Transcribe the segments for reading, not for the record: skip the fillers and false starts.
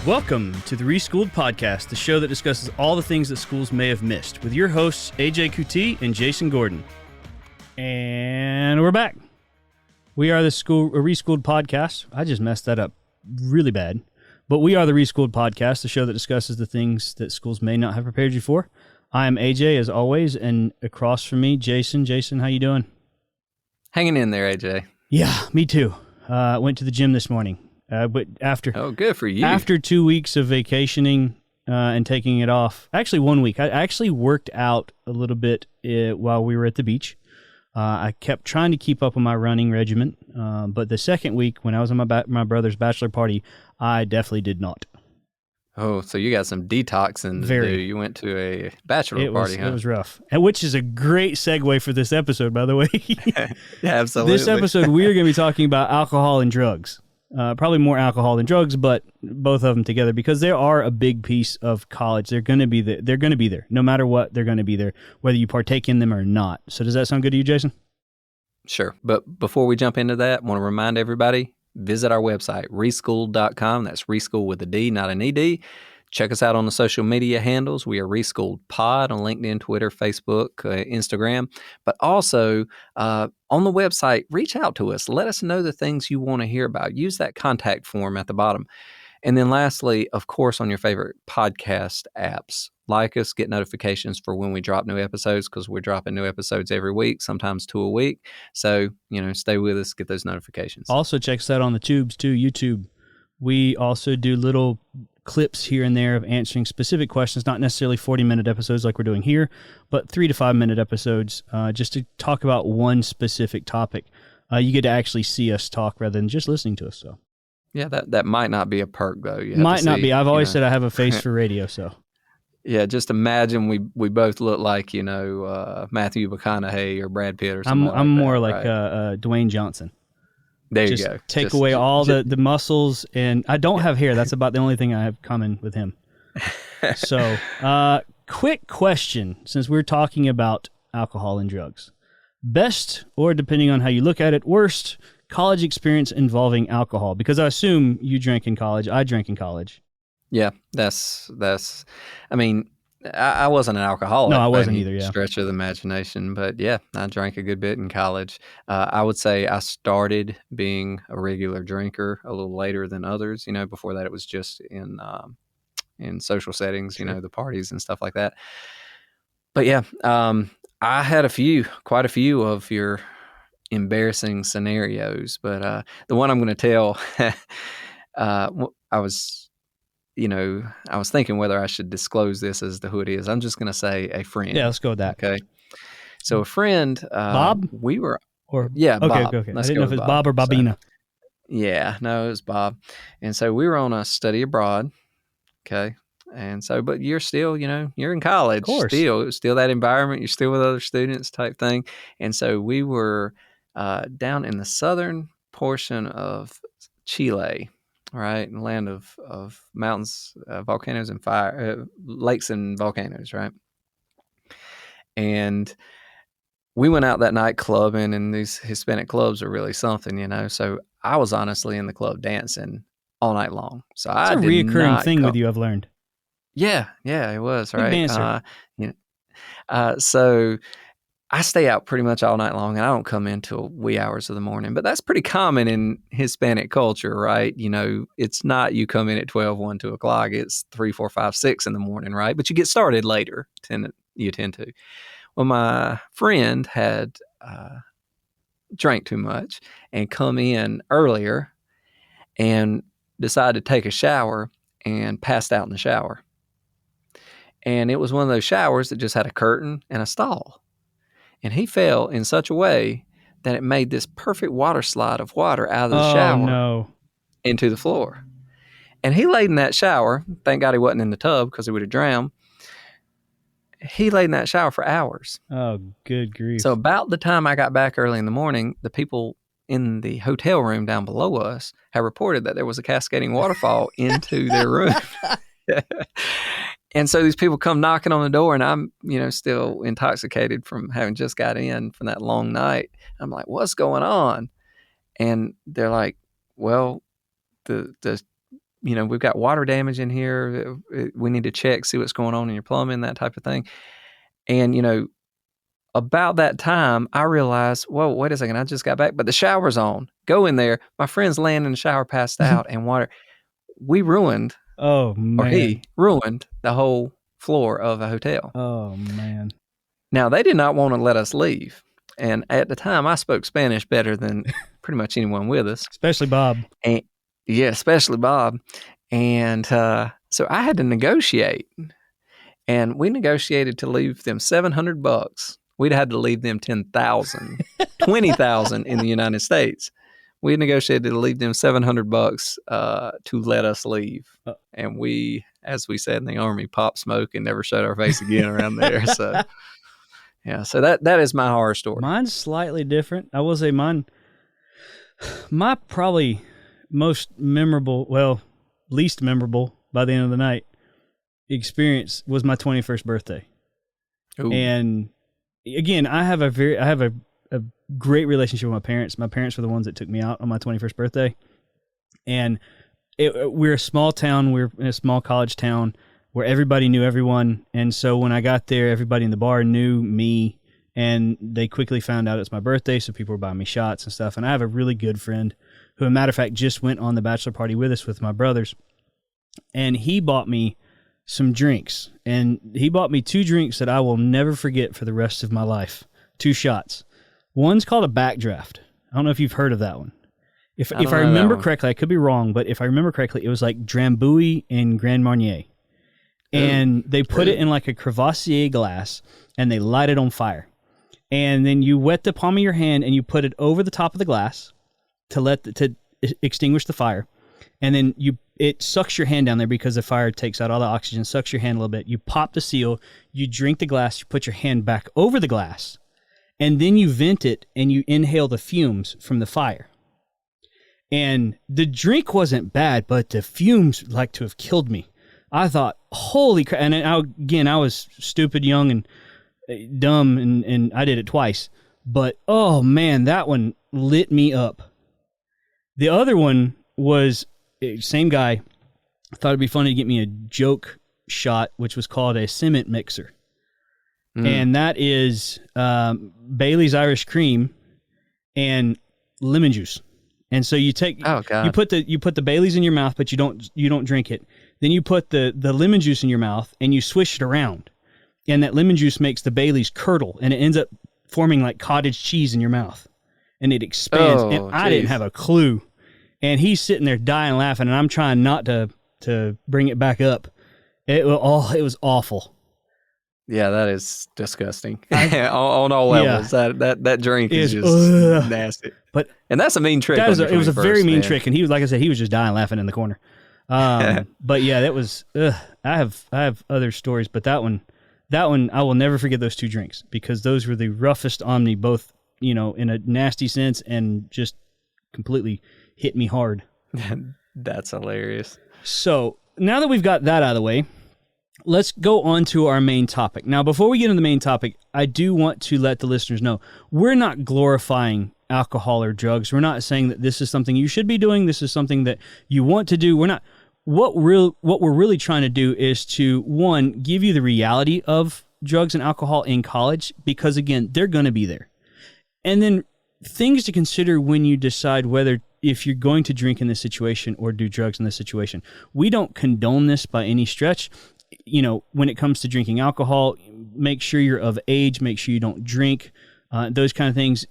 Welcome to the Reschool'd podcast, the show that discusses all the things that schools may have missed, with your hosts AJ Kuti and Jason Gordon. And we're back. We are the Reschool'd podcast. I just messed that up really bad. But we are the Reschool'd podcast, the show that discusses the things that schools may not have prepared you for. I am AJ, as always, and across from me, Jason. Jason, how you doing? Hanging in there, AJ. Yeah, me too. Went to the gym this morning. But after good for you. After 2 weeks of vacationing and taking it off, actually 1 week, I actually worked out a little bit while we were at the beach. I kept trying to keep up on my running regimen, but the second week when I was on my brother's bachelor party, I definitely did not. Oh, so you got some detoxing to do. You went to a bachelor party, huh? It was rough, and which is a great segue for this episode, by the way. Yeah, absolutely. This episode, we are going to be talking about alcohol and drugs. Probably more alcohol than drugs, but both of them together, because they are a big piece of college. They're going to be there. They're going to be there. No matter what, they're going to be there, whether you partake in them or not. So does that sound good to you, Jason? Sure. But before we jump into that, I want to remind everybody, visit our website, reschool'd.com. That's Reschool with a D, not an ED. Check us out on the social media handles. We are Reschool'd Pod on LinkedIn, Twitter, Facebook, Instagram. But also on the website, reach out to us. Let us know the things you want to hear about. Use that contact form at the bottom. And then lastly, of course, on your favorite podcast apps, like us, get notifications for when we drop new episodes, because we're dropping new episodes every week, sometimes 2 a week. So, stay with us, get those notifications. Also, check us out on the tubes too, YouTube. We also do little clips here and there of answering specific questions, not necessarily 40-minute episodes like we're doing here, but 3 to 5 minute episodes just to talk about one specific topic. You get to actually see us talk rather than just listening to us. So, yeah, that might not be a perk, though. Might not be. I've always said I have a face for radio, so. Yeah, just imagine we both look like, Matthew McConaughey or Brad Pitt or something. I'm more like Dwayne Johnson. There just you go. Take away all the muscles, and I don't have hair. That's about the only thing I have common with him. So, quick question, since we're talking about alcohol and drugs. Best, or depending on how you look at it, worst college experience involving alcohol? Because I assume you drank in college. I drank in college. Yeah, that's. I mean, I wasn't an alcoholic. No, I wasn't either. Yeah, stretch of the imagination, but yeah, I drank a good bit in college. I would say I started being a regular drinker a little later than others. Before that, it was just in social settings. Sure. The parties and stuff like that. But yeah, I had quite a few of your embarrassing scenarios. But the one I'm going to tell, I was thinking whether I should disclose this as to who it is. I'm just going to say a friend. Yeah, let's go with that. Okay. So a friend. Bob? We were. Or yeah, Bob. Okay. I didn't know if it's Bob or Bobina. So, yeah, no, it was Bob. And so we were on a study abroad. Okay. And so, but you're still, you're in college. Of course. Still that environment. You're still with other students type thing. And so we were down in the southern portion of Chile. Right, land of mountains, volcanoes, and lakes and volcanoes, right? And we went out that night clubbing, and these Hispanic clubs are really something, So I was honestly in the club dancing all night long. So it's a reoccurring thing with you, I've learned. Yeah, it was, right? Big dancer. So I stay out pretty much all night long, and I don't come in till wee hours of the morning. But that's pretty common in Hispanic culture, right? It's not you come in at 12, 1, 2 o'clock. It's 3, 4, 5, 6 in the morning, right? But you get started later. You tend to. Well, my friend had drank too much and come in earlier and decided to take a shower and passed out in the shower. And it was one of those showers that just had a curtain and a stall. And he fell in such a way that it made this perfect water slide of water out of the shower into the floor. And he laid in that shower. Thank God he wasn't in the tub, because he would have drowned. He laid in that shower for hours. Oh, good grief. So about the time I got back early in the morning, the people in the hotel room down below us had reported that there was a cascading waterfall into their room. And so these people come knocking on the door, and I'm, still intoxicated from having just got in from that long night. I'm like, what's going on? And they're like, well, the we've got water damage in here. We need to check, see what's going on in your plumbing, that type of thing. And, about that time, I realized, whoa, wait a second, I just got back, but the shower's on. Go in there. My friend's laying in the shower, passed out, and water. We ruined, Oh, or man. he ruined the whole floor of a hotel. Oh, man. Now, they did not want to let us leave. And at the time, I spoke Spanish better than pretty much anyone with us. Especially Bob. And, yeah, especially Bob. And so I had to negotiate. And we negotiated to leave them $700. We'd had to leave them 10,000, 20,000 in the United States. We negotiated to leave them $700 to let us leave. And we, as we said in the Army, pop smoke and never showed our face again around there. So, yeah, so that is my horror story. Mine's slightly different. I will say my probably most memorable, well, least memorable by the end of the night experience was my 21st birthday. Ooh. And again, I have a great relationship with my parents. My parents were the ones that took me out on my 21st birthday. And we're a small town. We're in a small college town where everybody knew everyone. And so when I got there, everybody in the bar knew me, and they quickly found out it's my birthday. So people were buying me shots and stuff. And I have a really good friend who, as a matter of fact, just went on the bachelor party with us with my brothers. And he bought me some drinks, and he bought me 2 drinks that I will never forget for the rest of my life. 2 shots. One's called a backdraft. I don't know if you've heard of that one. If I remember correctly, I could be wrong, but if I remember correctly, it was like Drambuie and Grand Marnier. And they put it in like a Crevassier glass, and they light it on fire. And then you wet the palm of your hand, and you put it over the top of the glass to extinguish the fire. And then it sucks your hand down there because the fire takes out all the oxygen, sucks your hand a little bit. You pop the seal, you drink the glass, you put your hand back over the glass, and then you vent it and you inhale the fumes from the fire. And the drink wasn't bad, but the fumes like to have killed me. I thought, holy crap. And I was stupid, young, and dumb, and I did it twice. But, oh man, that one lit me up. The other one was, same guy, thought it'd be funny to get me a joke shot, which was called a cement mixer. And that is Bailey's Irish Cream and lemon juice. And so you put the Bailey's in your mouth, but you don't drink it. Then you put the lemon juice in your mouth and you swish it around. And that lemon juice makes the Bailey's curdle, and it ends up forming like cottage cheese in your mouth. And it expands. Oh, and I didn't have a clue. And he's sitting there dying laughing, and I'm trying not to bring it back up. It was awful. Yeah, that is disgusting. On all levels. Yeah. That drink is just nasty. And that's a mean trick. It was a very mean trick, and he was, like I said, he was just dying laughing in the corner. But yeah, that was. I have other stories, but that one I will never forget those 2 drinks, because those were the roughest on me, both in a nasty sense and just completely hit me hard. That's hilarious. So now that we've got that out of the way, let's go on to our main topic. Now, before we get into the main topic, I do want to let the listeners know we're not glorifying alcohol or drugs. We're not saying that this is something you should be doing. This is something that you want to do. We're not. What we're really trying to do is to, one, give you the reality of drugs and alcohol in college, because again, they're going to be there. And then things to consider when you decide whether, if you're going to drink in this situation or do drugs in this situation. We don't condone this by any stretch. When it comes to drinking alcohol, make sure you're of age, make sure you don't drink, those kind of things.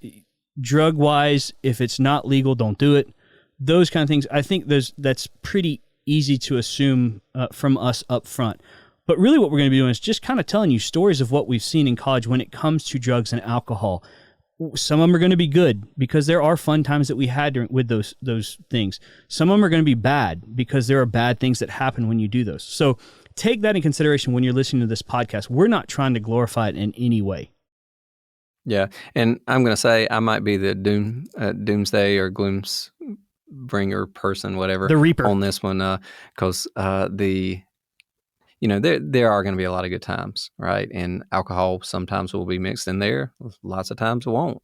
Drug-wise, if it's not legal, don't do it. Those kind of things, I think that's pretty easy to assume from us up front. But really what we're going to be doing is just kind of telling you stories of what we've seen in college when it comes to drugs and alcohol. Some of them are going to be good because there are fun times that we had with those things. Some of them are going to be bad because there are bad things that happen when you do those. So take that in consideration when you're listening to this podcast. We're not trying to glorify it in any way. Yeah, and I'm going to say I might be the doomsday or gloom's bringer person, whatever, the Reaper on this one, because there are going to be a lot of good times, right? And alcohol sometimes will be mixed in there, lots of times it won't.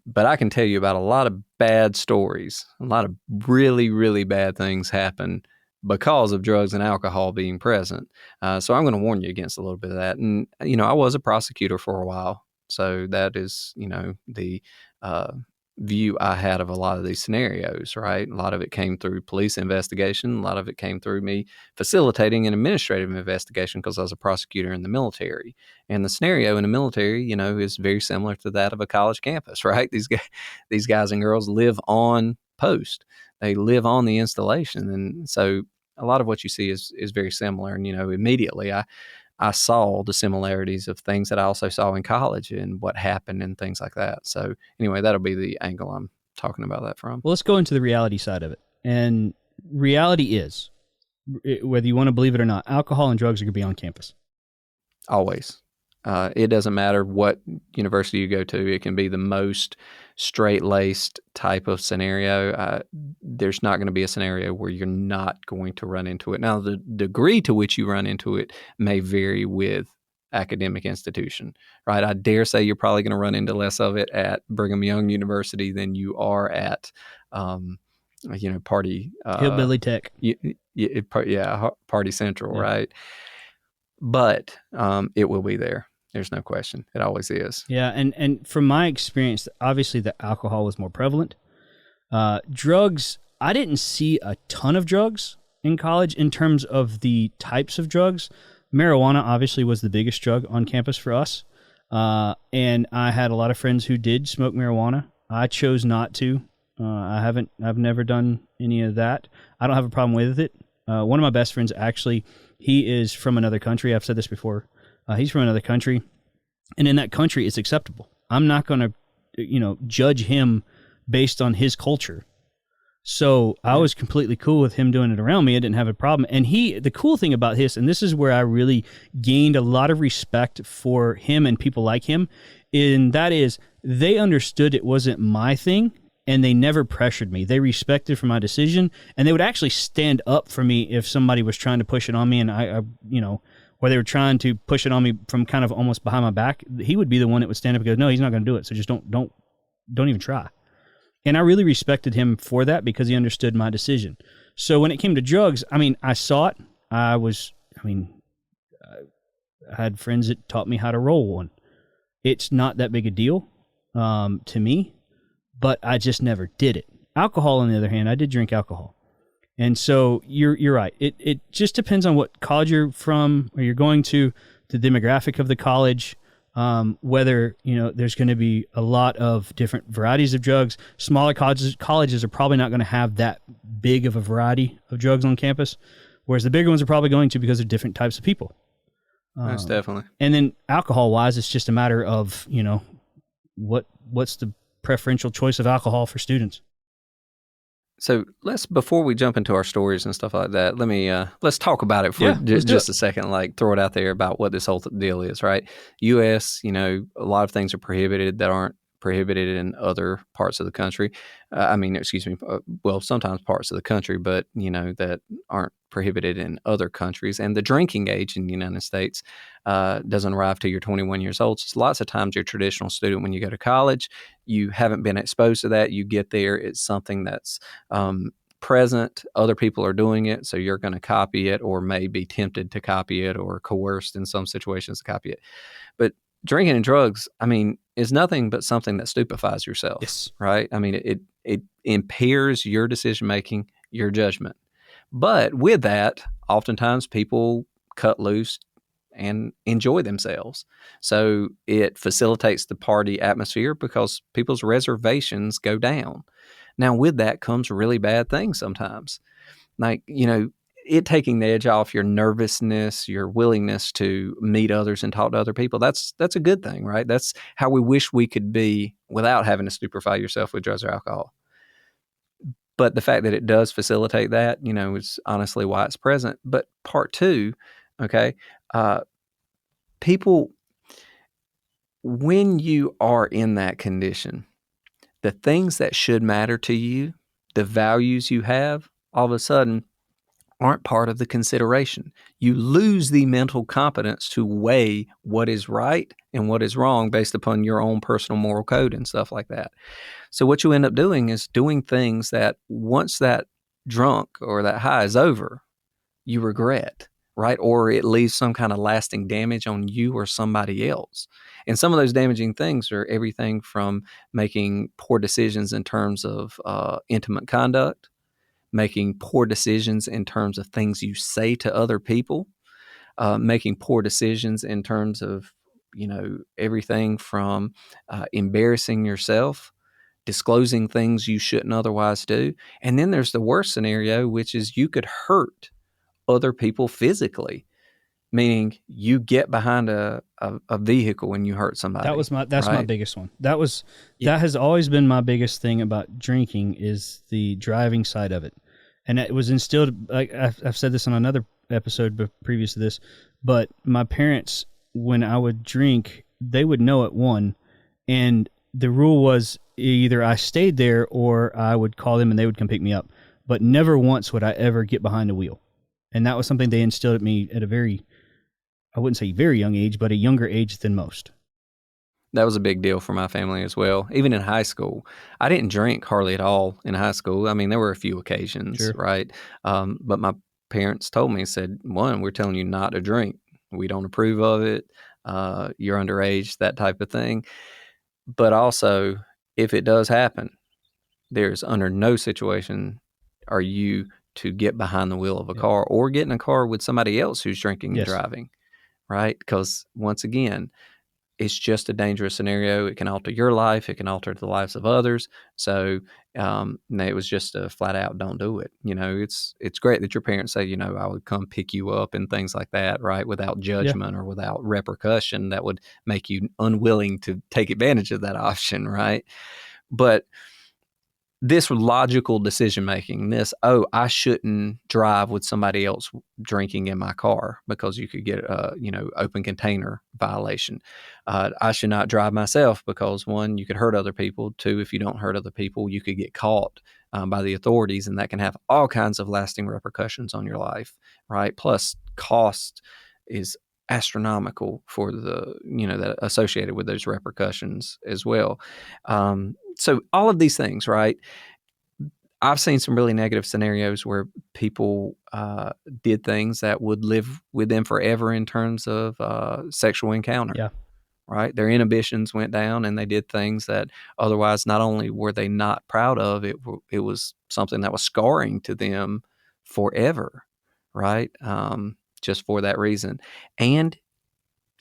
But I can tell you about a lot of bad stories. A lot of really, really bad things happen because of drugs and alcohol being present. So I'm going to warn you against a little bit of that. And, I was a prosecutor for a while. So that is, the view I had of a lot of these scenarios, right? A lot of it came through police investigation. A lot of it came through me facilitating an administrative investigation because I was a prosecutor in the military. And the scenario in the military, is very similar to that of a college campus, right? These guys and girls live on post. They live on the installation. And so a lot of what you see is very similar. And, immediately I saw the similarities of things that I also saw in college and what happened and things like that. So anyway, that'll be the angle I'm talking about that from. Well, let's go into the reality side of it. And reality is, whether you want to believe it or not, alcohol and drugs are going to be on campus. Always. It doesn't matter what university you go to. It can be the most straight-laced type of scenario. There's not going to be a scenario where you're not going to run into it. Now, the degree to which you run into it may vary with academic institution, right? I dare say you're probably going to run into less of it at Brigham Young University than you are at, Party Hillbilly Tech. Party Central, right? But it will be there. There's no question. It always is. Yeah, and from my experience, obviously the alcohol was more prevalent. Drugs, I didn't see a ton of drugs in college in terms of the types of drugs. Marijuana obviously was the biggest drug on campus for us. And I had a lot of friends who did smoke marijuana. I chose not to. I've never done any of that. I don't have a problem with it. One of my best friends, actually, he is from another country. I've said this before. He's from another country, and in that country, it's acceptable. I'm not going to, judge him based on his culture. So I was completely cool with him doing it around me. I didn't have a problem. And the cool thing about this, and this is where I really gained a lot of respect for him and people like him, and that is they understood it wasn't my thing. And they never pressured me. They respected for my decision, and they would actually stand up for me if somebody was trying to push it on me, and I or they were trying to push it on me from kind of almost behind my back. He would be the one that would stand up and go, "No, he's not going to do it. So just don't even try." And I really respected him for that because he understood my decision. So when it came to drugs, I saw it. I had friends that taught me how to roll one. It's not that big a deal to me. But I just never did it. Alcohol, on the other hand, I did drink alcohol. And so you're right. It just depends on what college you're from or you're going to, the demographic of the college, whether, there's going to be a lot of different varieties of drugs. Smaller colleges are probably not going to have that big of a variety of drugs on campus, whereas the bigger ones are probably going to because they're different types of people. Most definitely. And then alcohol-wise, it's just a matter of, what's the preferential choice of alcohol for students. So before we jump into our stories and stuff like that, let's talk about it for just a second, like throw it out there about what this whole deal is, right? U.S., a lot of things are prohibited that aren't prohibited in other parts of the country. Sometimes parts of the country, but, that aren't prohibited in other countries. And the drinking age in the United States doesn't arrive till you're 21 years old. So lots of times you're a traditional student when you go to college. You haven't been exposed to that. You get there. It's something that's present. Other people are doing it. So you're going to copy it or may be tempted to copy it or coerced in some situations to copy it. But drinking and drugs, is nothing but something that stupefies yourself. Yes. Right? It impairs your decision-making, your judgment. But with that, oftentimes people cut loose and enjoy themselves. So it facilitates the party atmosphere because people's reservations go down. Now, with that comes really bad things sometimes. Like, it taking the edge off your nervousness, your willingness to meet others and talk to other people. That's a good thing, right? That's how we wish we could be without having to stupefy yourself with drugs or alcohol. But the fact that it does facilitate that, is honestly why it's present. But part two, okay, people, when you are in that condition, the things that should matter to you, the values you have, all of a sudden aren't part of the consideration. You lose the mental competence to weigh what is right and what is wrong based upon your own personal moral code and stuff like that. So what you end up doing is doing things that once that drunk or that high is over, you regret, right? Or it leaves some kind of lasting damage on you or somebody else. And some of those damaging things are everything from making poor decisions in terms of intimate conduct, making poor decisions in terms of things you say to other people, making poor decisions in terms of, everything from embarrassing yourself, disclosing things you shouldn't otherwise do. And then there's the worst scenario, which is you could hurt other people physically, meaning you get behind a vehicle and you hurt somebody. That's my right? biggest one. That has always been my biggest thing about drinking is the driving side of it. And it was instilled, like I've said this on another episode previous to this, but my parents, when I would drink, they would know at one, and the rule was either I stayed there or I would call them and they would come pick me up. But never once would I ever get behind the wheel. And that was something they instilled at me at a very, I wouldn't say very young age, but a younger age than most. That was a big deal for my family as well. Even in high school, I didn't drink hardly at all in high school. I mean, there were a few occasions, Sure. right? But my parents told me, said, one, we're telling you not to drink. We don't approve of it. You're underage, that type of thing. But also, if it does happen, there's under no situation are you to get behind the wheel of a car or get in a car with somebody else who's drinking and driving, right? Because once again, it's just a dangerous scenario. It can alter your life. It can alter the lives of others. So it was just a flat out don't do it. It's great that your parents say, I would come pick you up and things like that, right? Without judgment or without repercussion that would make you unwilling to take advantage of that option, right? But this logical decision making, I shouldn't drive with somebody else drinking in my car because you could get a open container violation. I should not drive myself because one, you could hurt other people. Two, if you don't hurt other people, you could get caught by the authorities, and that can have all kinds of lasting repercussions on your life, right? Plus, cost is astronomical for that associated with those repercussions as well. So all of these things, right? I've seen some really negative scenarios where people did things that would live with them forever in terms of sexual encounter. Yeah. Right? Their inhibitions went down and they did things that otherwise not only were they not proud of, it was something that was scarring to them forever, right? Just for that reason. And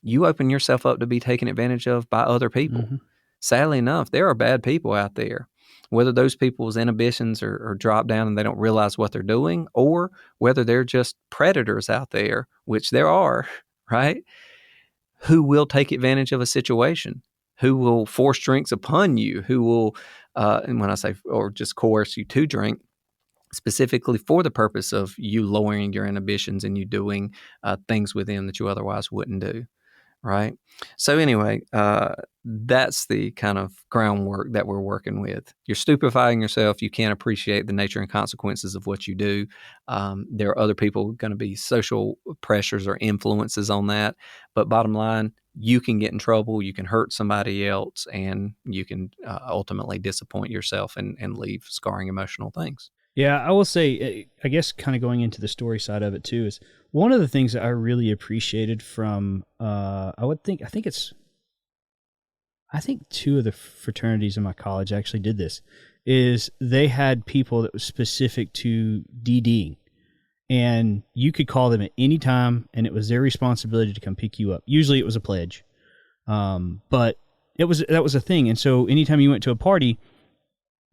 you open yourself up to be taken advantage of by other people. Mm-hmm. Sadly enough, there are bad people out there, whether those people's inhibitions are dropped down and they don't realize what they're doing, or whether they're just predators out there, which there are, right? Who will take advantage of a situation, who will force drinks upon you, who will, and when I say, or just coerce you to drink, specifically for the purpose of you lowering your inhibitions and you doing things with them that you otherwise wouldn't do. Right. So anyway, that's the kind of groundwork that we're working with. You're stupefying yourself. You can't appreciate the nature and consequences of what you do. There are other people going to be social pressures or influences on that. But bottom line, you can get in trouble. You can hurt somebody else, and you can ultimately disappoint yourself and leave scarring emotional things. Yeah, I will say, I guess kind of going into the story side of it too, is one of the things that I really appreciated from, I think two of the fraternities in my college actually did this, is they had people that was specific to DDing. And you could call them at any time, and it was their responsibility to come pick you up. Usually it was a pledge. But that was a thing. And so anytime you went to a party,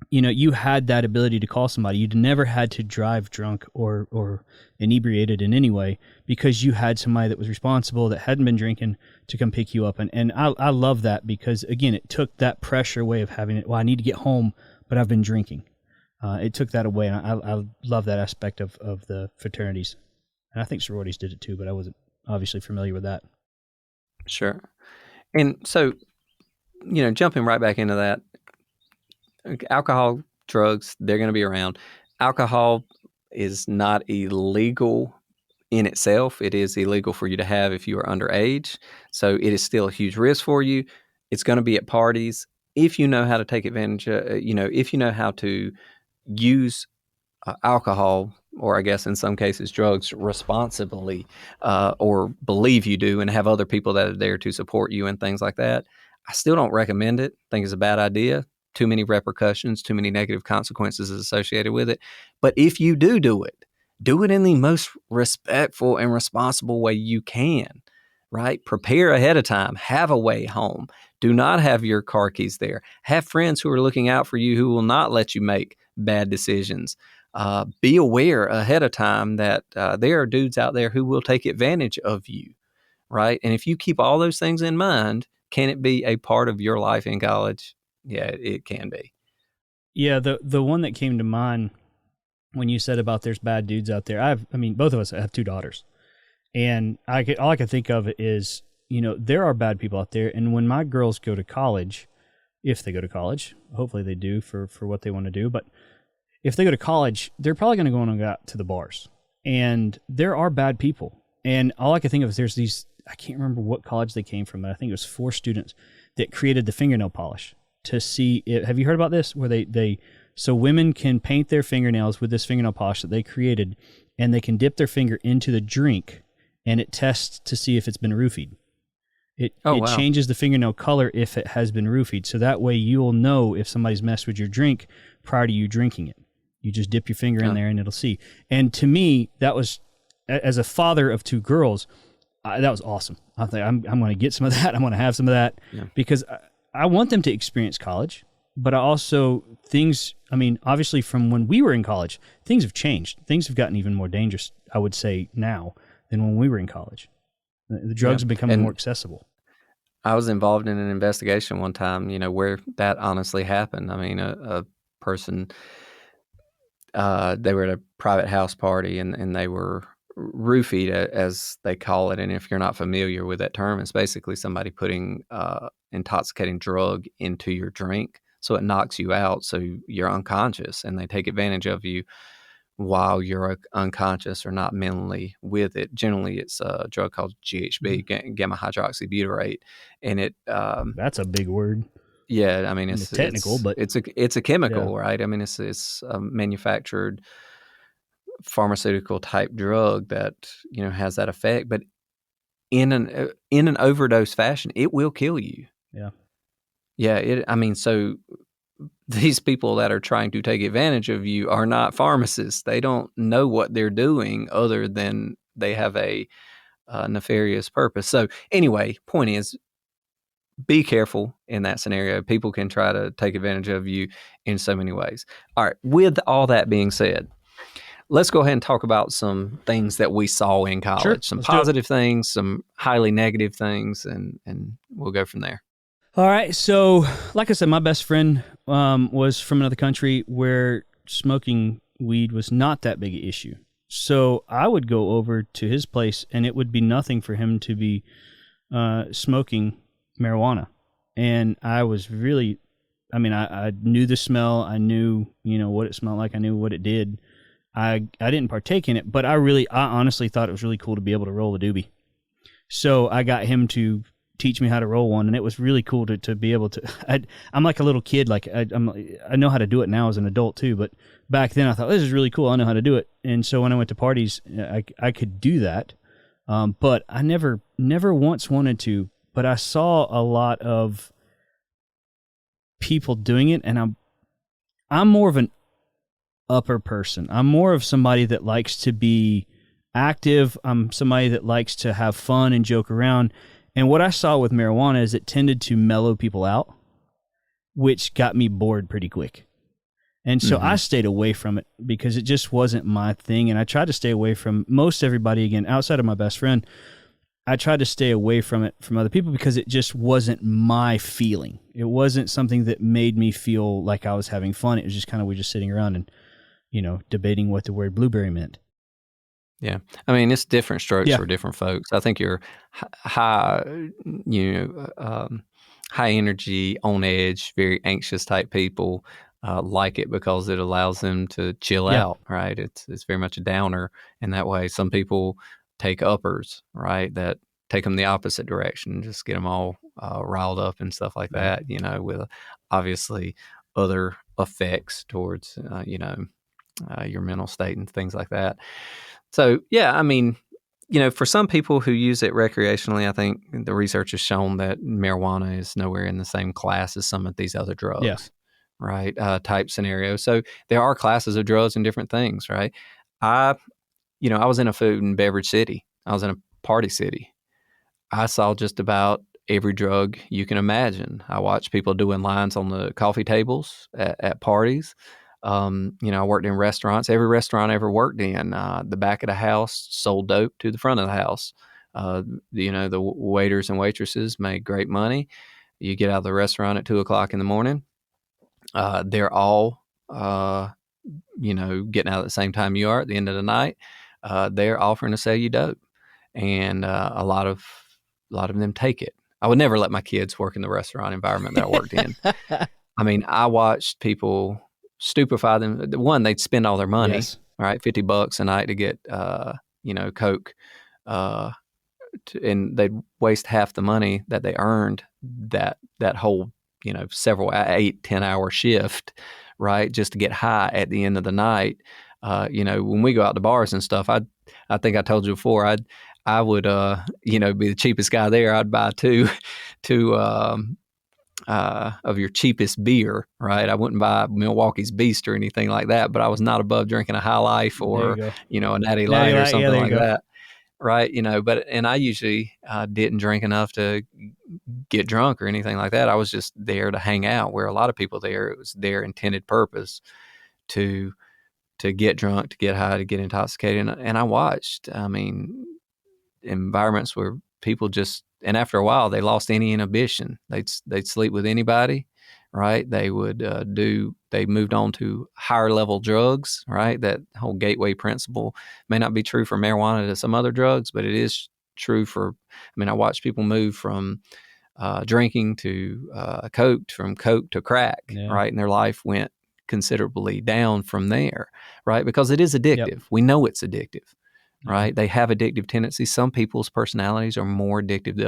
you had that ability to call somebody. You'd never had to drive drunk or inebriated in any way because you had somebody that was responsible, that hadn't been drinking, to come pick you up. And I love that because, again, it took that pressure away of having it, well, I need to get home, but I've been drinking. It took that away, and I love that aspect of the fraternities. And I think sororities did it too, but I wasn't obviously familiar with that. Sure. And so, jumping right back into that, alcohol, drugs, they're going to be around. Alcohol is not illegal in itself. It is illegal for you to have if you are underage. So it is still a huge risk for you. It's going to be at parties. If you know how to take advantage, if you know how to use alcohol or I guess in some cases drugs responsibly, or believe you do, and have other people that are there to support you and things like that, I still don't recommend it. I think it's a bad idea. Too many repercussions, too many negative consequences associated with it. But if you do it, do it in the most respectful and responsible way you can, right? Prepare ahead of time. Have a way home. Do not have your car keys there. Have friends who are looking out for you who will not let you make bad decisions. Be aware ahead of time that there are dudes out there who will take advantage of you, right? And if you keep all those things in mind, can it be a part of your life in college? Yeah, it can be. Yeah, the one that came to mind when you said about there's bad dudes out there. I mean, both of us have two daughters, and all I can think of is, there are bad people out there. And when my girls go to college, if they go to college, hopefully they do for what they want to do, but if they go to college, they're probably going to go on and go out to the bars, and there are bad people. And all I can think of is there's these, I can't remember what college they came from, but I think it was 4 students that created the fingernail polish to see it. Have you heard about this? Where so women can paint their fingernails with this fingernail polish that they created, and they can dip their finger into the drink, and it tests to see if it's been roofied. It changes the fingernail color if it has been roofied. So that way you'll know if somebody's messed with your drink prior to you drinking it. You just dip your finger in there and it'll see. And to me, that was, as a father of 2 girls, that was awesome. I think I'm going to get some of that. I'm going to have some of that because I want them to experience college, but I also, obviously from when we were in college, things have changed. Things have gotten even more dangerous, I would say, now than when we were in college. The drugs are becoming more accessible. I was involved in an investigation one time, where that honestly happened. I mean, a person, they were at a private house party and they were roofied, as they call it. And if you're not familiar with that term, it's basically somebody putting intoxicating drug into your drink. So it knocks you out. So you're unconscious, and they take advantage of you while you're unconscious or not mentally with it. Generally, it's a drug called GHB, gamma hydroxybutyrate, and it. That's a big word. Yeah, I mean it's technical, but it's a chemical, right? I mean it's a manufactured pharmaceutical type drug that has that effect, but in an overdose fashion, it will kill you. Yeah. So these people that are trying to take advantage of you are not pharmacists. They don't know what they're doing other than they have a nefarious purpose. So anyway, point is, be careful in that scenario. People can try to take advantage of you in so many ways. All right. With all that being said, let's go ahead and talk about some things that we saw in college. Sure, some positive things, some highly negative things, and we'll go from there. All right. So, like I said, my best friend was from another country where smoking weed was not that big an issue. So I would go over to his place, and it would be nothing for him to be smoking marijuana. And I was really, I knew the smell. I knew, what it smelled like. I knew what it did. I didn't partake in it, but I honestly thought it was really cool to be able to roll a doobie. So I got him to teach me how to roll one, and it was really cool to be able to. I'm like a little kid, like I know how to do it now as an adult too, but back then I thought, this is really cool. I know how to do it. And so when I went to parties, I could do that, but I never once wanted to. But I saw a lot of people doing it, and I'm more of an upper person. I'm more of somebody that likes to be active. I'm somebody that likes to have fun and joke around. And what I saw with marijuana is it tended to mellow people out, which got me bored pretty quick. And so I stayed away from it because it just wasn't my thing. And I tried to stay away from most everybody, again, outside of my best friend. I tried to stay away from it from other people because it just wasn't my feeling. It wasn't something that made me feel like I was having fun. It was just kind of, we're just sitting around and, debating what the word blueberry meant. Yeah. I mean, it's different strokes for different folks. I think you're high energy, on edge, very anxious type people like it because it allows them to chill out, right? It's very much a downer in that way. Some people take uppers, right, that take them the opposite direction, just get them all riled up and stuff like that, with obviously other effects towards, your mental state and things like that. So, yeah, I mean, for some people who use it recreationally, I think the research has shown that marijuana is nowhere in the same class as some of these other drugs, right? Type scenario. So there are classes of drugs and different things, right? I was in a food and beverage city. I was in a party city. I saw just about every drug you can imagine. I watched people doing lines on the coffee tables at parties. I worked in restaurants. Every restaurant I ever worked in, the back of the house sold dope to the front of the house. The waiters and waitresses made great money. You get out of the restaurant at 2:00 in the morning. They're all, getting out at the same time you are at the end of the night. They're offering to sell you dope, and a lot of them take it. I would never let my kids work in the restaurant environment that I worked in. I mean, I watched people stupefy them. One, they'd spend all their money, right? $50 a night to get, Coke, and they'd waste half the money that they earned that whole, several 8-10 hour shift, right? Just to get high at the end of the night. When we go out to bars and stuff, I think I told you before, I would, be the cheapest guy there. I'd buy two of your cheapest beer, right? I wouldn't buy Milwaukee's Beast or anything like that, but I was not above drinking a High Life or, a Natty Light or something like that, right? And I usually didn't drink enough to get drunk or anything like that. I was just there to hang out, where a lot of people there, it was their intended purpose to get drunk, to get high, to get intoxicated. And I watched, environments where people just, and after a while, they lost any inhibition. They'd sleep with anybody, right? They would they moved on to higher level drugs, right? That whole gateway principle may not be true for marijuana to some other drugs, but it is true for, I watched people move from drinking to Coke, from Coke to crack, right? And their life went considerably down from there, right? Because it is addictive. Yep. We know it's addictive. Right? They have addictive tendencies. Some people's personalities are more addictive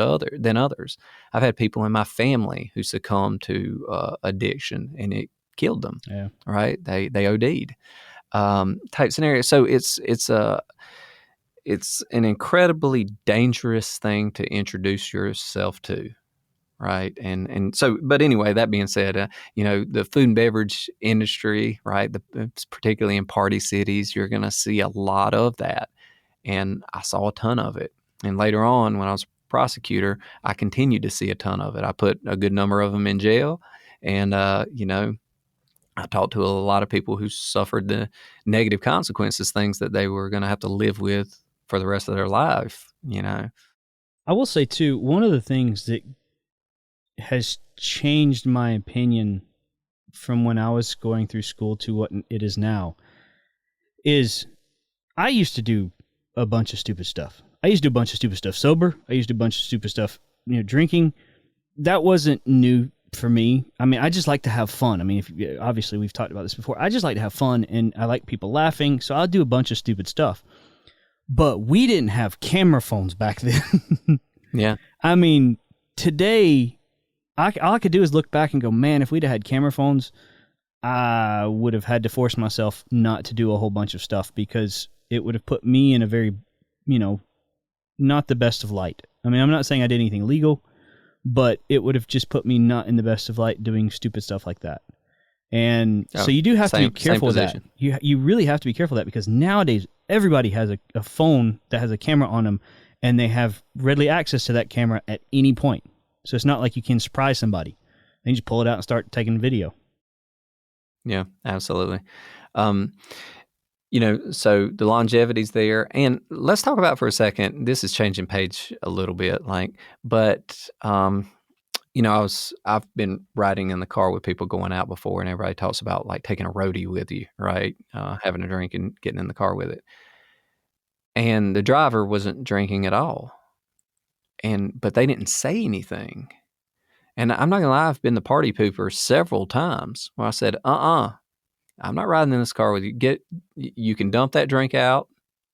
than others. I've had people in my family who succumbed to addiction, and it killed them. Yeah. Right? They OD'd. Type scenario. So it's an incredibly dangerous thing to introduce yourself to. Right. And so, but anyway, that being said, the food and beverage industry, right, particularly in party cities, you're going to see a lot of that. And I saw a ton of it. And later on, when I was a prosecutor, I continued to see a ton of it. I put a good number of them in jail. And, I talked to a lot of people who suffered the negative consequences, things that they were going to have to live with for the rest of their life, I will say, too, one of the things that has changed my opinion from when I was going through school to what it is now is I used to do a bunch of stupid stuff. I used to do a bunch of stupid stuff sober. I used to do a bunch of stupid stuff, drinking. That wasn't new for me. I just like to have fun. Obviously we've talked about this before. I just like to have fun, and I like people laughing, so I'll do a bunch of stupid stuff. But we didn't have camera phones back then. Yeah. Today, all I could do is look back and go, man, if we'd have had camera phones, I would have had to force myself not to do a whole bunch of stuff, because it would have put me in a very, not the best of light. I'm not saying I did anything illegal, but it would have just put me not in the best of light doing stupid stuff like that. And so you do have to be careful of that. You really have to be careful of that, because nowadays everybody has a phone that has a camera on them, and they have readily access to that camera at any point. So it's not like you can surprise somebody. They just pull it out and start taking video. Yeah, absolutely. So the longevity's there. And let's talk about for a second, this is changing page a little bit, but I've been riding in the car with people going out before, and everybody talks about taking a roadie with you, right? Having a drink and getting in the car with it. And the driver wasn't drinking at all. But they didn't say anything. And I'm not gonna lie, I've been the party pooper several times where I said, I'm not riding in this car with you. You can dump that drink out.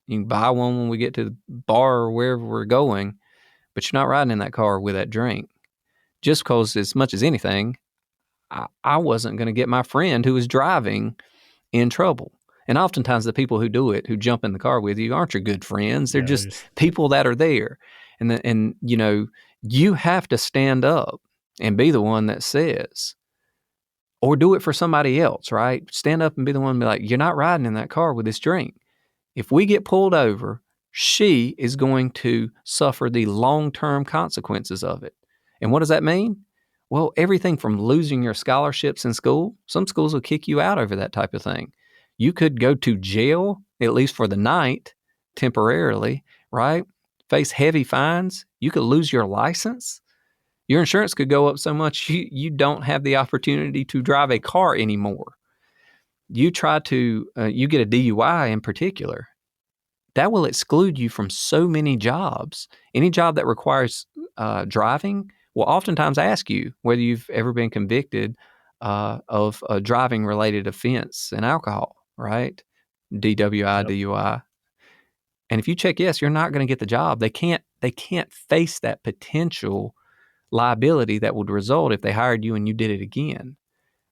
You can buy one when we get to the bar or wherever we're going, but you're not riding in that car with that drink. Just because, as much as anything, I wasn't going to get my friend who was driving in trouble. And oftentimes the people who do it, who jump in the car with you, aren't your good friends. They're just people that are there. And you have to stand up and be the one that says, or do it for somebody else, right? Stand up and be the one and be like, you're not riding in that car with this drink. If we get pulled over, she is going to suffer the long-term consequences of it. And what does that mean? Well, everything from losing your scholarships in school. Some schools will kick you out over that type of thing. You could go to jail, at least for the night, temporarily, right? Face heavy fines. You could lose your license. Your insurance could go up so much you don't have the opportunity to drive a car anymore. You try to, you get a DUI in particular, that will exclude you from so many jobs. Any job that requires driving will oftentimes ask you whether you've ever been convicted of a driving-related offense and alcohol, right? DWI, DUI. And if you check yes, you're not going to get the job. They can't face that potential liability that would result if they hired you and you did it again,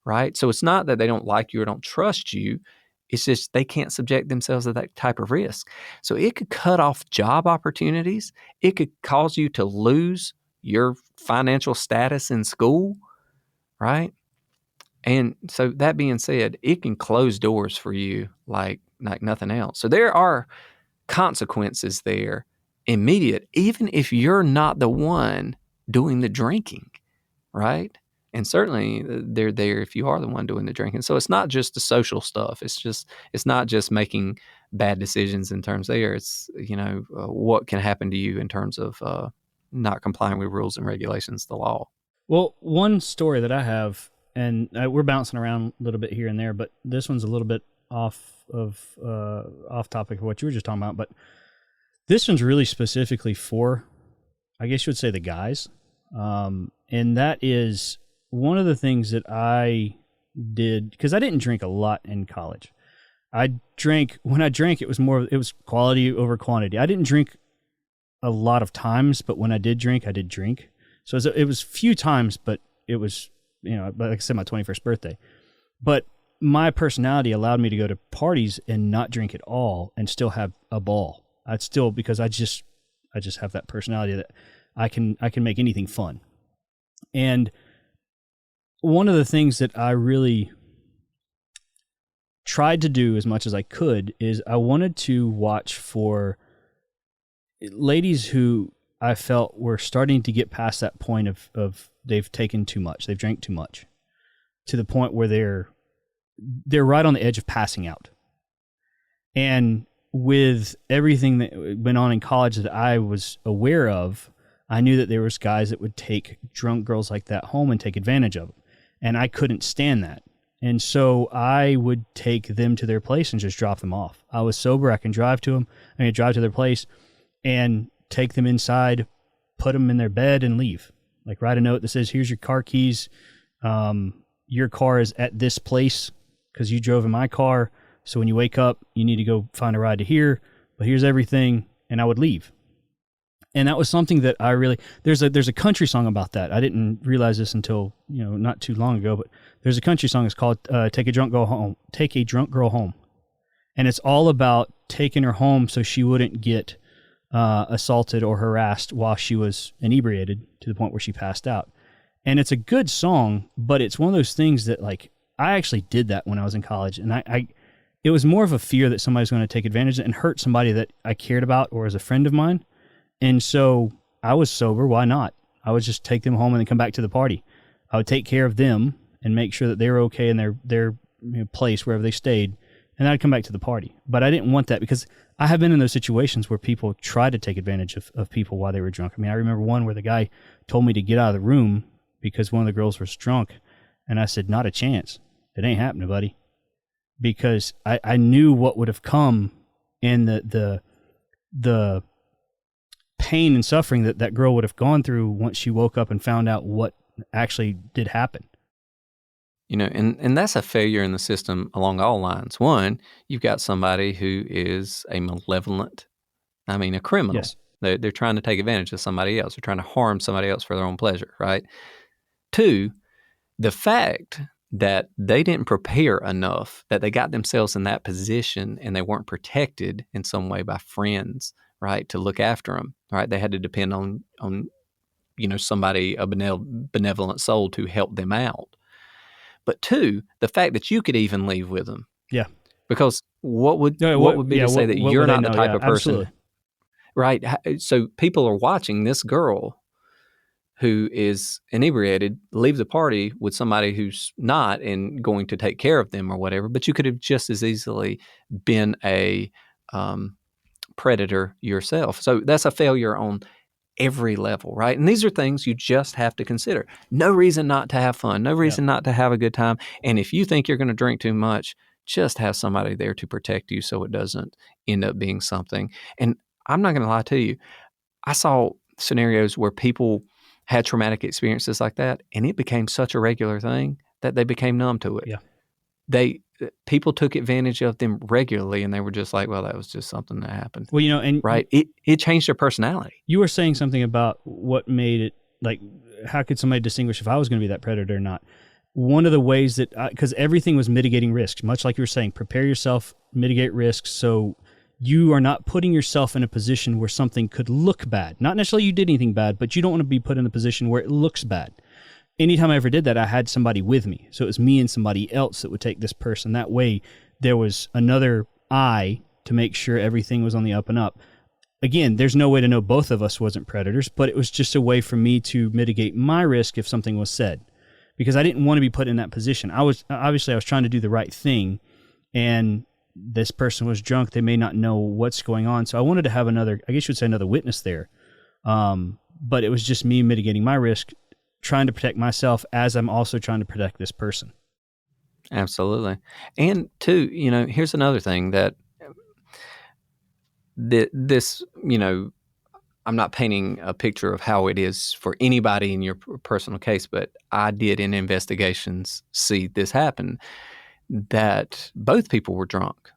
right? So it's not that they don't like you or don't trust you. It's just they can't subject themselves to that type of risk. So it could cut off job opportunities. It could cause you to lose your financial status in school, right? And so that being said, it can close doors for you like nothing else. So there are consequences there, immediate, even if you're not the one doing the drinking, right? And certainly they're there if you are the one doing the drinking. So it's not just the social stuff. It's not just making bad decisions in terms there. It's, what can happen to you in terms of not complying with rules and regulations, the law. Well, one story that I have, and we're bouncing around a little bit here and there, but this one's a little bit off topic of what you were just talking about. But this one's really specifically for, I guess you would say, the guys. And that is one of the things that I did, because I didn't drink a lot in college. When I drank, it was quality over quantity. I didn't drink a lot of times, but when I did drink, I did drink. So it was few times, but it was, like I said, my 21st birthday. But my personality allowed me to go to parties and not drink at all and still have a ball. Because I just have that personality that I can make anything fun. And one of the things that I really tried to do as much as I could is I wanted to watch for ladies who I felt were starting to get past that point of they've taken too much, they've drank too much, to the point where they're right on the edge of passing out. And with everything that went on in college that I was aware of, I knew that there was guys that would take drunk girls like that home and take advantage of them. And I couldn't stand that. And so I would take them to their place and just drop them off. I was sober. I can drive to them. I mean, drive to their place and take them inside, put them in their bed and leave. Like write a note that says, here's your car keys. Your car is at this place because you drove in my car. So when you wake up, you need to go find a ride to here, but here's everything. And I would leave. And that was something that I really, there's a country song about that. I didn't realize this until, not too long ago, but there's a country song. It's called Take a Drunk Girl Home. And it's all about taking her home so she wouldn't get assaulted or harassed while she was inebriated to the point where she passed out. And it's a good song, but it's one of those things that, like, I actually did that when I was in college. And it was more of a fear that somebody's going to take advantage of it and hurt somebody that I cared about or was a friend of mine. And so I was sober. Why not? I would just take them home and then come back to the party. I would take care of them and make sure that they were okay in their place wherever they stayed. And I'd come back to the party. But I didn't want that because I have been in those situations where people try to take advantage of people while they were drunk. I mean, I remember one where the guy told me to get out of the room because one of the girls was drunk. And I said, not a chance. It ain't happening, buddy. Because I knew what would have come in the pain and suffering that girl would have gone through once she woke up and found out what actually did happen. And that's a failure in the system along all lines. One, you've got somebody who is a criminal. Yes. They're trying to take advantage of somebody else. They're trying to harm somebody else for their own pleasure, right? Two, the fact that they didn't prepare enough, that they got themselves in that position and they weren't protected in some way by friends, right, to look after them, right? They had to depend on somebody, a benevolent soul to help them out. But two, the fact that you could even leave with them. Yeah. Because what would be to say that what you're would they not the know? type Yeah, of person, absolutely. right? So people are watching this girl who is inebriated leave the party with somebody who's not and going to take care of them or whatever, but you could have just as easily been a predator yourself. So that's a failure on every level, right? And these are things you just have to consider. No reason not to have fun, no reason not to have a good time. And if you think you're going to drink too much, just have somebody there to protect you so it doesn't end up being something. And I'm not going to lie to you, I saw scenarios where people had traumatic experiences like that, and it became such a regular thing that they became numb to it. Yeah. People took advantage of them regularly, and they were just like, well, that was just something that happened. Well, and right? It changed their personality. You were saying something about what made it, like, how could somebody distinguish if I was going to be that predator or not? One of the ways that, because everything was mitigating risks, much like you were saying, prepare yourself, mitigate risks, so you are not putting yourself in a position where something could look bad. Not necessarily you did anything bad, but you don't want to be put in a position where it looks bad. Anytime I ever did that, I had somebody with me. So it was me and somebody else that would take this person. That way, there was another eye to make sure everything was on the up and up. Again, there's no way to know both of us wasn't predators, but it was just a way for me to mitigate my risk if something was said, because I didn't want to be put in that position. I was trying to do the right thing, and this person was drunk. They may not know what's going on. So I wanted to have another witness there. But it was just me mitigating my risk, trying to protect myself as I'm also trying to protect this person. Absolutely. And two, here's another thing that this, I'm not painting a picture of how it is for anybody in your personal case, but I did in investigations see this happen, that both people were drunk.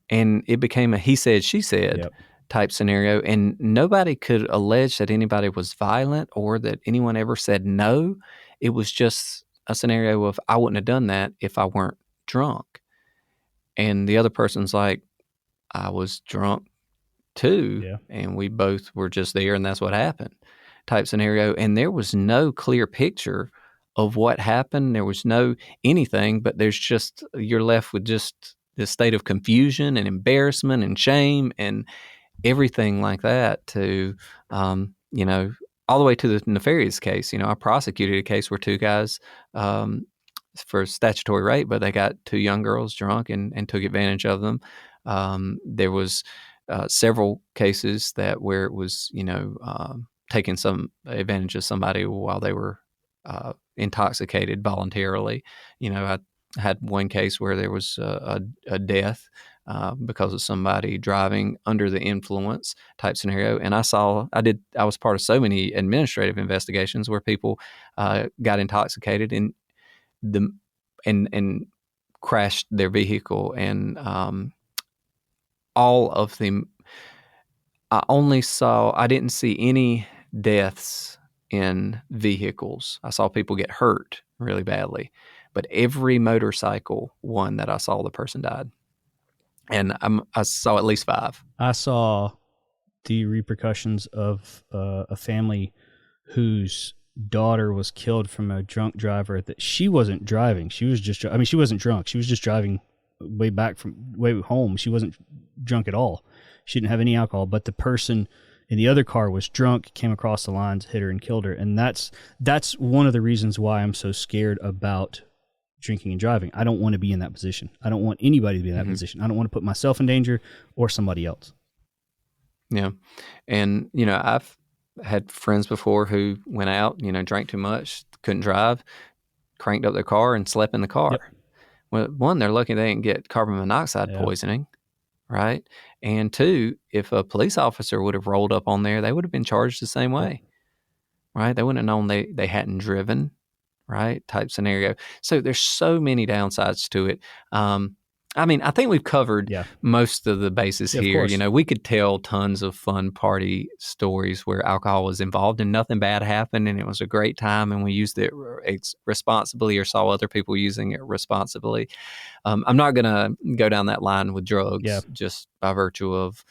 And it became a he said, she said type scenario. And nobody could allege that anybody was violent or that anyone ever said no. It was just a scenario of, I wouldn't have done that if I weren't drunk. And the other person's like, I was drunk too, and we both were just there, and that's what happened type scenario. And there was no clear picture of what happened. There was no anything, but you're left with just this state of confusion and embarrassment and shame and everything like that to, all the way to the nefarious case. I prosecuted a case where two guys, for statutory rape, but they got two young girls drunk and took advantage of them. There was several cases where it was, taking some advantage of somebody while they were intoxicated voluntarily. I had one case where there was a death because of somebody driving under the influence type scenario. And I was part of so many administrative investigations where people got intoxicated and crashed their vehicle, and all of them. I didn't see any deaths in vehicles. I saw people get hurt really badly, but every motorcycle one that I saw, the person died. And I saw at least 5. I saw the repercussions of a family whose daughter was killed from a drunk driver. That she wasn't driving. She was just, she wasn't drunk. She was just driving way home. She wasn't drunk at all. She didn't have any alcohol, but the person in the other car was drunk, came across the lines, hit her and killed her. And that's one of the reasons why I'm so scared about drinking and driving. I don't want to be in that position. I don't want anybody to be in that position. I don't want to put myself in danger or somebody else. Yeah. And, I've had friends before who went out, drank too much, couldn't drive, cranked up their car and slept in the car. Yep. Well, one, they're lucky they didn't get carbon monoxide poisoning, right? And two, if a police officer would have rolled up on there, they would have been charged the same way, right? They wouldn't have known they hadn't driven, right? Type scenario. So there's so many downsides to it. I mean, I think we've covered most of the bases here. Course. You know, we could tell tons of fun party stories where alcohol was involved and nothing bad happened and it was a great time and we used it responsibly or saw other people using it responsibly. I'm not going to go down that line with drugs just by virtue of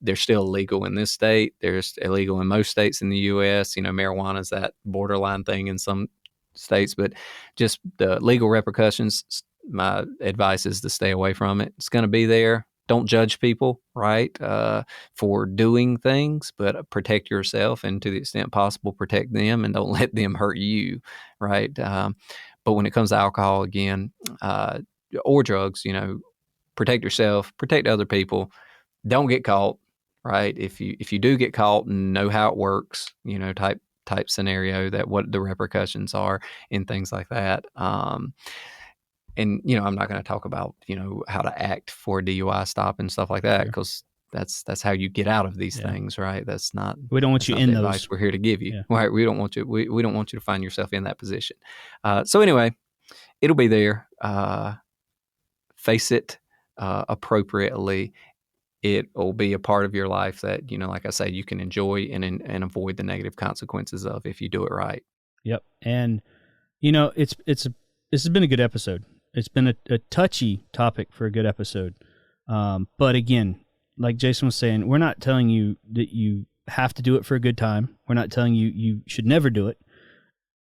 they're still illegal in this state. They're illegal in most states in the U.S. You know, marijuana is that borderline thing in some states, but just the legal repercussions, my advice is to stay away from it. It's going to be there. Don't judge people, right, for doing things, but protect yourself and to the extent possible, protect them and don't let them hurt you, right? But when it comes to alcohol, again, or drugs, you know, protect yourself, protect other people. Don't get caught, right? If you do get caught, know how it works, you know, type scenario, that what the repercussions are and things like that. And, you know, I'm not going to talk about, you know, how to act for a DUI stop and stuff like that, because that's how you get out of these things, right? That's not. We don't want you in those. Advice we're here to give you, right? We don't want you. We don't want you to find yourself in that position. So anyway, it'll be there. Face it appropriately. It will be a part of your life that, you know, like I say, you can enjoy and avoid the negative consequences of if you do it right. Yep. And, you know, this has been a good episode. It's been a touchy topic for a good episode. But again, like Jason was saying, we're not telling you that you have to do it for a good time. We're not telling you should never do it.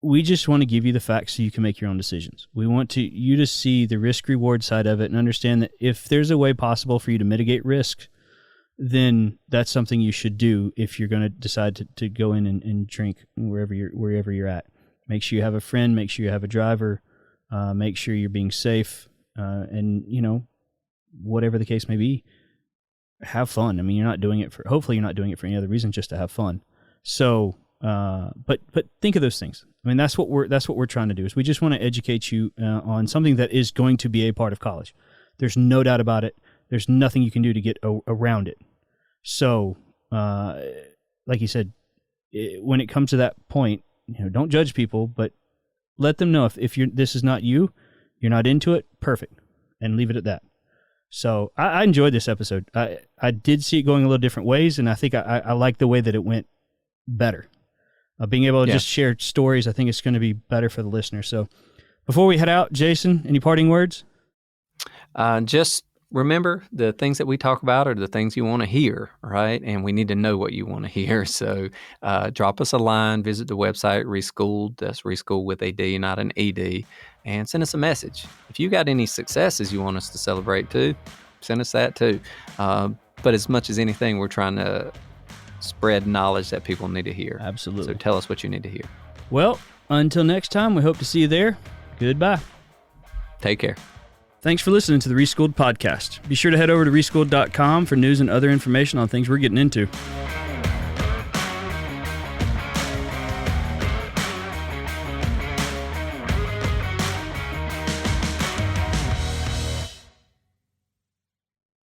We just want to give you the facts so you can make your own decisions. We want you to see the risk-reward side of it and understand that if there's a way possible for you to mitigate risk, then that's something you should do if you're going to decide to go in and drink wherever you're at. Make sure you have a friend. Make sure you have a driver. Make sure you're being safe, and, you know, whatever the case may be, have fun. I mean, hopefully you're not doing it for any other reason, just to have fun. So, but think of those things. I mean, that's what we're trying to do, is we just want to educate you on something that is going to be a part of college. There's no doubt about it. There's nothing you can do to get around it. So, like you said, when it comes to that point, you know, don't judge people, but let them know if this is not you're not into it, perfect, and leave it at that. So I enjoyed this episode. I did see it going a little different ways, and I think I like the way that it went better. Being able to just share stories, I think it's going to be better for the listener. So before we head out, Jason, any parting words? Just remember, the things that we talk about are the things you want to hear, right? And we need to know what you want to hear. So drop us a line, visit the website, Reschool'd, that's Reschool'd with a D, not an ED, and send us a message. If you got any successes you want us to celebrate too, send us that too. But as much as anything, we're trying to spread knowledge that people need to hear. Absolutely. So tell us what you need to hear. Well, until next time, we hope to see you there. Goodbye. Take care. Thanks for listening to the Reschool'd podcast. Be sure to head over to reschool'd.com for news and other information on things we're getting into.